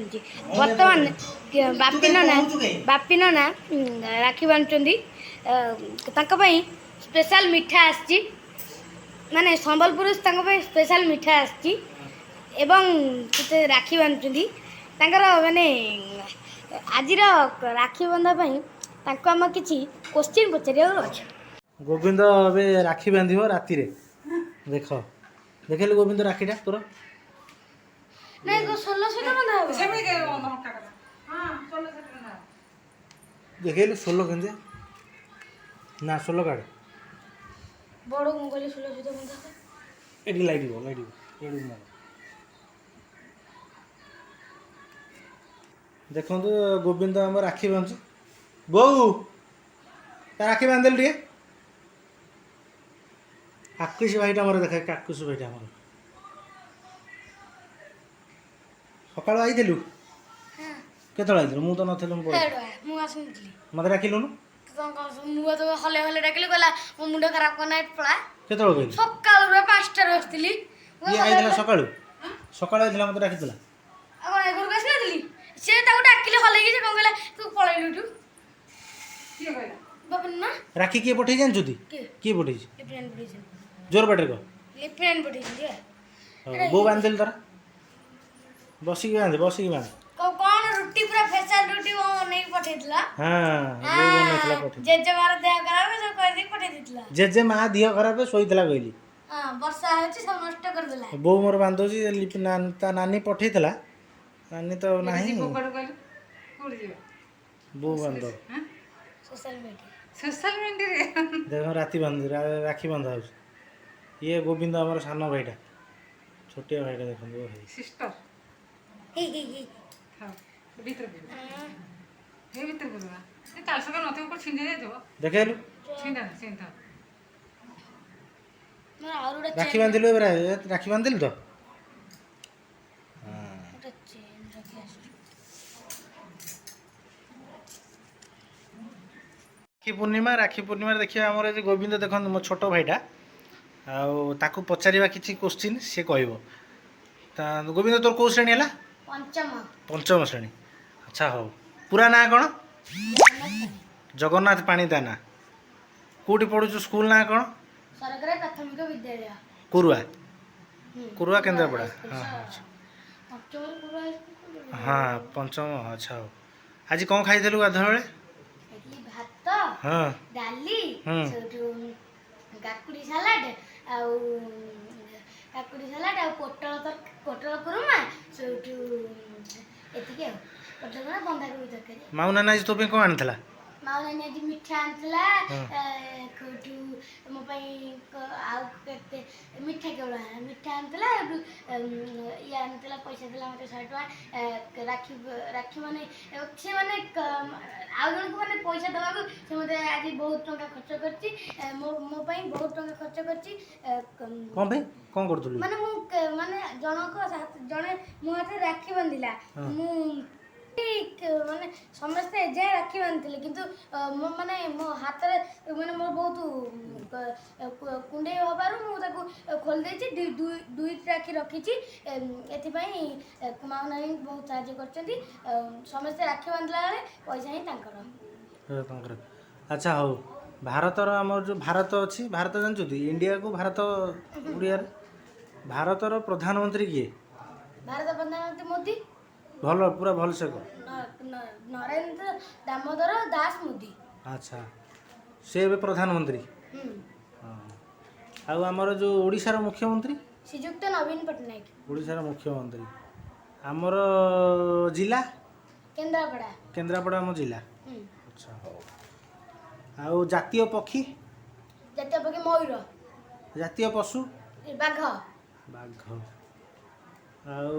बांधुची बर्तमान बापी नना राखी बांधुचंदी स्पेशल मिठा आसी माने संबलपुर स्पेशल मिठा आसी एवं राखी बांधुचंदी माने आज राखी बंधापी आम किसी क्वेश्चन पचार अच्छे। गोविंद ए राखी बांधिब राति देख देखल गोविंद राखीटा तोर नहीं को 16 से बंधा हो देखल 16 केंदे ना 16 काढ बड़ मोबाइल 16 से बंधा एडी लाइट एडी देखो गोविंद आम राखी बांधु बो राखी बांधिल टे काकुश भाईटा मोर देख काकुश भाईटा मोर सकाल आई केत आई मु तो नथिलु मत डाकिलुनु मुझे हले हले डाकिली कहला मो मुंड खराब करना पड़ा केत कहली सकाल 5टा बसली ये आइला सकाळु सकाळ आइला मत डाकितला अपन घर को आसली से ताको डाकिले हले कि से कोन कहला तू पळैलु तू के कहला बाबन ना राखी के पठै जानछु ती के पठै लेफ्टिनेंट पठै जोर बाटे को लेफ्टिनेंट पठै दिया बो बांधिल तोरा बसी के बांध कौन रोटी पूरा स्पेशल रोटी वो नहीं पठेतला हां वो बनैतला पठै जेजे मार देह खराब सब कह दे पठे दितला जेजे मा दिह खराब सोइतला कहली हां वर्षा होची सब नष्ट कर देला बो मोर बांधोची लिपि ता नानी पठैतला नानी तो नाही बो बांधो सोशल मीडिया रे देखो राती बांध राखी बांधा हो ये गोविंद हमारा सान भाईटा छोटिया भाईटा देखो सिस्टर हे हां भीतर हे भीतर बोलवा ए 400 का नथे ऊपर छिंडे दे दो देखेलु छिंडा छिंडा मोर आउरुडा राखी बांधिलु एबरा राखी बांधिलु तो हां ओटा चेन रखी आस राखी पूर्णिमा देखिए आमर जे गोविंद देखो मो छोट भाईटा ताकू पचारिबा किछि क्वेश्चन से कहबो ता गोविंद तोर को श्रेणी हला पंचम श्रेणी अच्छा हो पूरा ना कौन जगन्नाथ पाणी दाना कोठी पढ़ु स्कूल ना कौन सरकारी प्राथमिक विद्यालय कुरुआ केन्द्रापड़ा हाँ पंचम हाँ पंचम अच्छा हो आज कौन खाई गाधुआ बेले भात हाँ डाली काकुड़ी सलाड पोटल कुरुमा सेठू एतिके पोटल कुरुमा बंधाकोबी तरकारी माऊ नाना आज तो पे कौन आनथला माऊ नानी आज मिठा आनथला कोठू मो पई आउ केते मिठा केवल मिठा आनथला ये आनथला पैसा देला मते 100 टका राखी राखी माने से माने आउ जन को माने पैसा देबा को से मते आज बहुत टका खर्च करची मो पई बहुत टका खर्च करची कोन भाई कोन करथुलु माने मु माने जणको जणे मु हाथे राखी बांधिला मु माने समस्ते जे राखी बांधले किंतु माने मो हाथ रे माने मोर बहुत कुंडे होबारु मु ताको खोल देछि दुई राखी रखिछि एथि पई मां नानी बहुत साहाय्य करछन्ती समस्ते राखी बांधला बेले पैसा ही तांकर अच्छा हो भारतर आमर जो भारत अच्छी भारत जानछु इंडिया को भारत उड़िया भारतर प्रधानमंत्री किए भारत प्रधानमंत्री मोदी भल पूरा भल से को नरेंद्र दामोदर दास मोदी अच्छा से भी प्रधानमंत्री आउ आमर जो ओडिशार मुख्यमंत्री श्रीयुक्त नवीन पटनायक ओडिशार मुख्यमंत्री आमर जिला केन्द्रापड़ा आम जिला अच्छा आउ जातीय पक्षी मयूर जातीय पशु बाघ आउ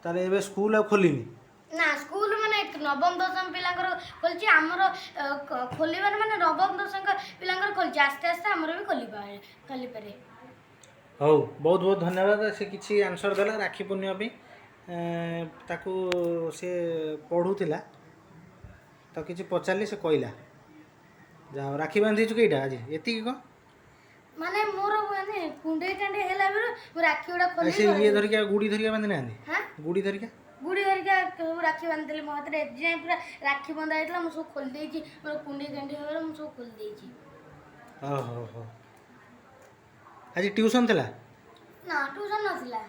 ताले एबे स्कूल आ खोलिनी ना स्कूल माने नवम दशम पिलांकर खोलछि हमर खोलिबार माने नवम दशम पिलांकर खोलछि आस्ते आस्ते हमर भी खोली पारे हो बहुत बहुत धन्यवाद से किछि आंसर देला राखी पूर्णिमा पे ताकू से पढ़ुला तो किछि पचारली से कहला जा राखी बांधी छु केटा आज एति को ମାନେ ମୋର ମାନେ କୁଣ୍ଡେଇ କାଣ୍ଡେଇ ହେଲା ବେଳୁ ମୁଁ ରାକ୍ଷୀ ଗୁଡ଼ା ଖୋଲି ସେ ଇଏ ଧରିକା ଗୁଡ଼ି ଧରିକା ବାନ୍ଧି ନାହାନ୍ତି ହାଁ ଗୁଡ଼ି ଧରିକା ଗୁଡ଼ି ଧରିକା ସବୁ ରାକ୍ଷୀ ବାନ୍ଧିଥିଲି ମୋ ହାତରେ ଏଯାଏଁ ପୁରା ରାକ୍ଷୀ ବନ୍ଧା ହେଇଥିଲା ମୁଁ ସବୁ ଖୋଲି ଦେଇଛି ମୋର କୁଣ୍ଡେଇ କାଣ୍ଡେଇ ହେଲା ମୁଁ ସବୁ ଖୋଲି ଦେଇଛି। ଓହୋ ଆଜି ଟ୍ୟୁସନ୍ ଥିଲା ନା ଟ୍ୟୁସନ୍ ନଥିଲା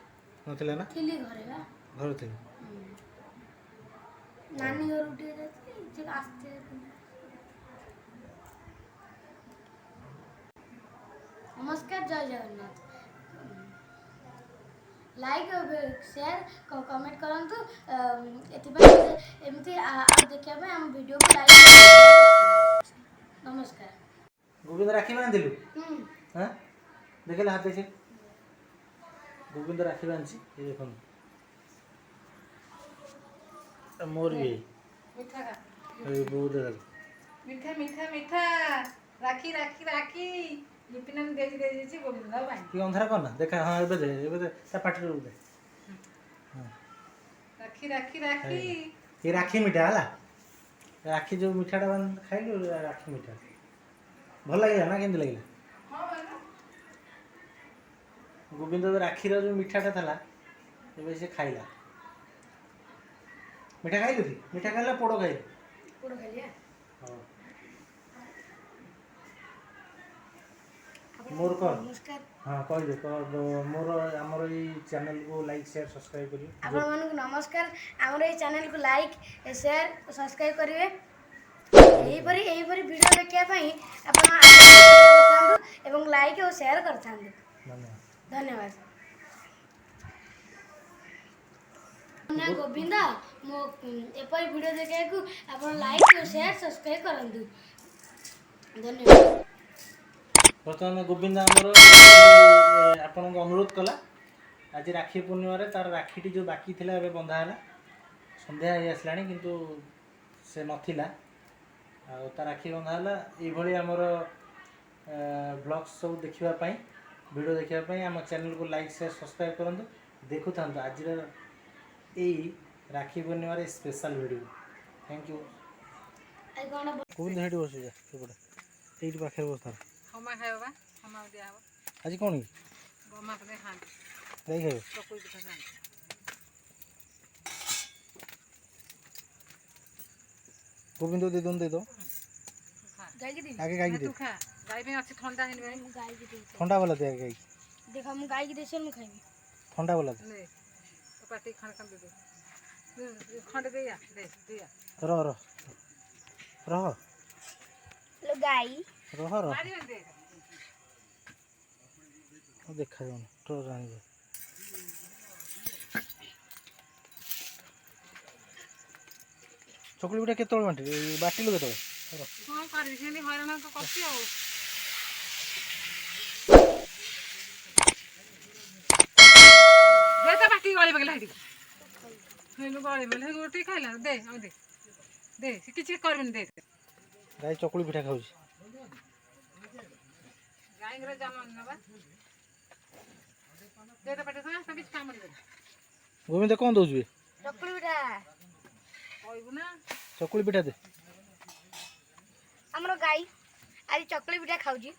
ନଥିଲା ନା ଥିଲି ଘରେ ବା ଘରେ ଥିଲା ନାନୀ ଘରକୁ ଟିକେ ଯାଇଥିଲି ସେ ଆସିଥିଲେ। ନମସ୍କାର ଜୟ ଜଗନ୍ନାଥ। ଲାଇକ୍ ସେୟାର କମେଣ୍ଟ କରନ୍ତୁ ଏଥିପାଇଁ ଏମିତି ଆଉ ଦେଖିବା ପାଇଁ ଆମ ଭିଡ଼ିଓକୁ ଲାଇକ୍ ନମସ୍କାର। ଗୋବିନ୍ଦ ରାକ୍ଷୀ ବାନ୍ଧିଲୁ ହୁଁ ହଁ ଦେଖିଲେ ହାତ ଦେଖେ ଗୋବିନ୍ଦ ରାକ୍ଷୀ ବାନ୍ଧିଛି ଏ ଦେଖନ୍ତୁ ମୋର ବି ମିଠା ଖା ଏଇ ବହୁତ ମିଠା ମିଠା ମିଠା ରାକ୍ଷୀ ରାକ୍ଷୀ ରାକ୍ଷୀ ଲିପିନା ଦେଇଛି ଗୋବିନ୍ଦ ପାଇଁ ଟିକେ ଅନ୍ଧାର କର ନା ଦେଖା ହଁ ଏବେ ଦେ ତା ପାଟିରେ ଦେ ହଁ ରାକ୍ଷୀ ରାକ୍ଷୀ ରାକ୍ଷୀ ଏ ରାକ୍ଷୀ ମିଠା ହେଲା ରାକ୍ଷୀ ଯେଉଁ ମିଠାଟା ଖାଇଲୁ ରାକ୍ଷୀ ମିଠା ଭଲ ଲାଗିଲା ନା କେମିତି ଲାଗିଲା ଗୋବିନ୍ଦ ରାକ୍ଷୀର ଯେଉଁ ମିଠାଟା ଥିଲା ଏବେ ସେ ଖାଇଲା ମିଠା ଖାଇଲୁ କି ମିଠା ଖାଇଲା ପୋଡ଼ ଖାଇଲୁ ପୋଡ଼ ଖାଇଲି ହଉ ମୋର କଣ ନମସ୍କାର। ହଁ କହିଦେ ମୋର ଆମର ଏଇ ଚ୍ୟାନେଲକୁ ଲାଇକ୍ ସେୟାର ସବସ୍କ୍ରାଇବ୍ କରିବେ ଆପଣମାନଙ୍କୁ ନମସ୍କାର ଆମର ଏଇ ଚ୍ୟାନେଲକୁ ଲାଇକ୍ ସେୟାର ସବସ୍କ୍ରାଇବ୍ କରିବେ ଏହିପରି ଭିଡ଼ିଓ ଦେଖିବା ପାଇଁ ଆପଣ କରିଥାନ୍ତୁ ଏବଂ ଲାଇକ୍ ଓ ସେୟାର କରିଥାନ୍ତୁ ଧନ୍ୟବାଦ। ଗୋବିନ୍ଦ ମୋ ଏପରି ଭିଡ଼ିଓ ଦେଖିବାକୁ ଆପଣ ଲାଇକ୍ ଓ ସେୟାର ସବସ୍କ୍ରାଇବ୍ କରନ୍ତୁ ଧନ୍ୟବାଦ। ବର୍ତ୍ତମାନ ଗୋବିନ୍ଦ ଆମର ଆପଣଙ୍କୁ ଅନୁରୋଧ କଲା ଆଜି ରାକ୍ଷୀ ପୂର୍ଣ୍ଣିମାରେ ତାର ରାକ୍ଷୀଟି ଯେଉଁ ବାକି ଥିଲା ଏବେ ବନ୍ଧା ହେଲା ସନ୍ଧ୍ୟା ହେଇ ଆସିଲାଣି କିନ୍ତୁ ସେ ନଥିଲା ଆଉ ତା ରାକ୍ଷୀ ବନ୍ଧା ହେଲା ଏଇଭଳି ଆମର ବ୍ଲଗ୍ସ ସବୁ ଦେଖିବା ପାଇଁ ଭିଡ଼ିଓ ଦେଖିବା ପାଇଁ ଆମ ଚ୍ୟାନେଲକୁ ଲାଇକ୍ ସେୟାର ସବସ୍କ୍ରାଇବ୍ କରନ୍ତୁ ଦେଖୁଥାନ୍ତୁ ଆଜିର ଏଇ ରାକ୍ଷୀ ପୂର୍ଣ୍ଣିମାରେ special video thank you. Gobinda ସେଇଠି ବସିଯା ସେପଟେ ସେଇଠି ପାଖରେ ବସିଥା ଖମା ଖାଇବ ବା ଖମା ଦିଆହବ ଆଜି କ'ଣ କି ଗମା ପଟେ ଖାଆନ୍ତି ଯାଇ ଖାଇବ ଚକୁଳି ପିଠା ଖାଆନ୍ତି ଗୋବିନ୍ଦ ଦେଇଦଉନ ଦେଇଦବ ଆଗେ ଗାଈକି ଦେ ଖା ଗାଈ ପାଇଁ ଅଛି ଥଣ୍ଡା ହେଇନି ଥଣ୍ଡା ବାଲା ଦେ ଆଗେ ଗାଈକି ଦେଖ ମୁଁ ଗାଈକି ଦେଇଛି ମୁଁ ଖାଇବି ଥଣ୍ଡା ବାଲା ଦେ ପାଟି ଖଣ୍ଡ ଖଣ୍ଡ ଦେ ଖଣ୍ଡେ ଦେଇଆ ଦେଇଆ ରହ ରହ ରହ ଗାଈ ରହ ରହ ଦେଖାଯାଉନି ଟର୍ଚ୍ଚ ଆଣିବ ଚକୁଳି ପିଠା କେତେବେଳେ ବାଣ୍ଟିଲୁ ବାଟିଲୁ କେତେବେଳେ କ'ଣ କରିବି ସେମିତି ହଇରାଣ ତ କରୁଛି ଆଉ ଦେ ତା ପାଟି ଗଳି ପକେଇଲା ସେଠି ଗଳି ପକେଇଲା ଗୋଟିଏ ଖାଇଲା ଦେ ଆଉ ଦେ ଦେ ସେ କିଛି କରିବନି ଦେ ଗାଈ ଚକୁଳି ପିଠା ଖାଉଛି ଗାଈଙ୍କର ଜନ୍ମ ନେବା ଦେ ତା ପାଟି କିଛି କାମ କରିବନି ଗୋବିନ୍ଦ କ'ଣ ଦଉଛୁ ଚକୁଳି ପିଠା କହିବୁ ନା ଚକୁଳି ପିଠା ଦେ ଆମର ଗାଈ ଆଜି ଚକୁଳି ପିଠା ଖାଉଛି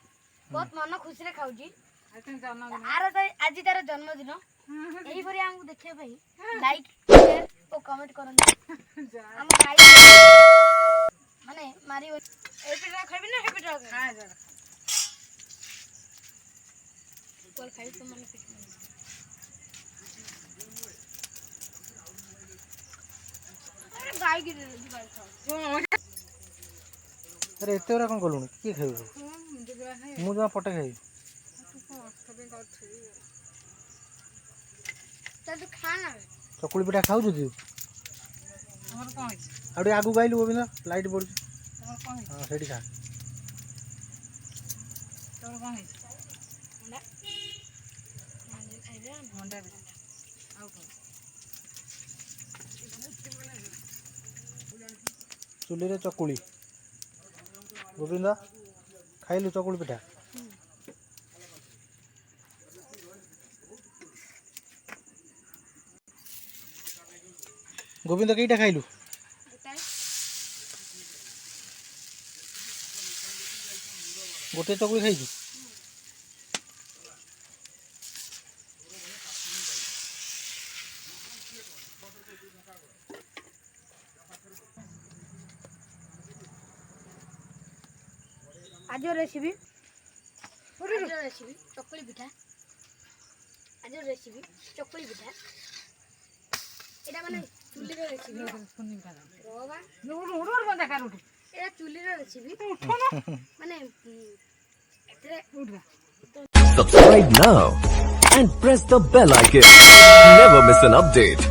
ବହୁତ ମନ ଖୁସିରେ ଖାଉଛି ଆଜି ତାର ଜନ୍ମଦିନ ଏହିପରି ଆମକୁ ଦେଖିବା ପାଇଁ ଲାଇକ୍ ସେୟାର ଓ କମେଣ୍ଟ କରନ୍ତୁ ଆମ ଗାଈ ମାନେ ମାରିବ ଏ ପିଠା ଖାଇବି ନା ସେ ପିଠା ଖାଇବି ତ ମାନେ ଗାଈକି ଆରେ ଏତେ ଗୁଡ଼ା କ'ଣ କଲୁଣି କିଏ ଖାଇବ ମୁଁ ଜମା ପଟେ ଖାଇବି ତୁ ଖା ନା ଚକୁଳି ପିଠା ଖାଉଛୁ ତୁ ତମର କ'ଣ ହେଇଛି ଆଉ ଟିକେ ଆଗକୁ ଆଇଲୁ ଗୋବିନ୍ଦ ଲାଇଟ୍ ପଡ଼ୁଛି ତମର କ'ଣ ହେଇଛି ହଁ ସେଇଠି ଖା ତମର କ'ଣ ହେଇଛି ମଣ୍ଡା ଆଉ କ'ଣ ଚୁଲିରେ ଚକୁଳି ଗୋବିନ୍ଦ ଖାଇଲୁ ଚକୁଳି ପିଠା ଗୋବିନ୍ଦ କେଇଟା ଖାଇଲୁ ଗୋଟିଏ ଚକୁଳି ଖାଇଛୁ ଆଜିର ରେସିପି ଚକୁଳି ପିଠା। ଆଜିର ରେସିପି ଚକୁଳି ପିଠା। ଏଇଟା ମାନେ ଚୁଲିର ରେସିପି। ଏଇଟା ଚୁଲିର ରେସିପି ମାନେ ଏଥିରେ Subscribe now and press the bell icon. Never miss an update.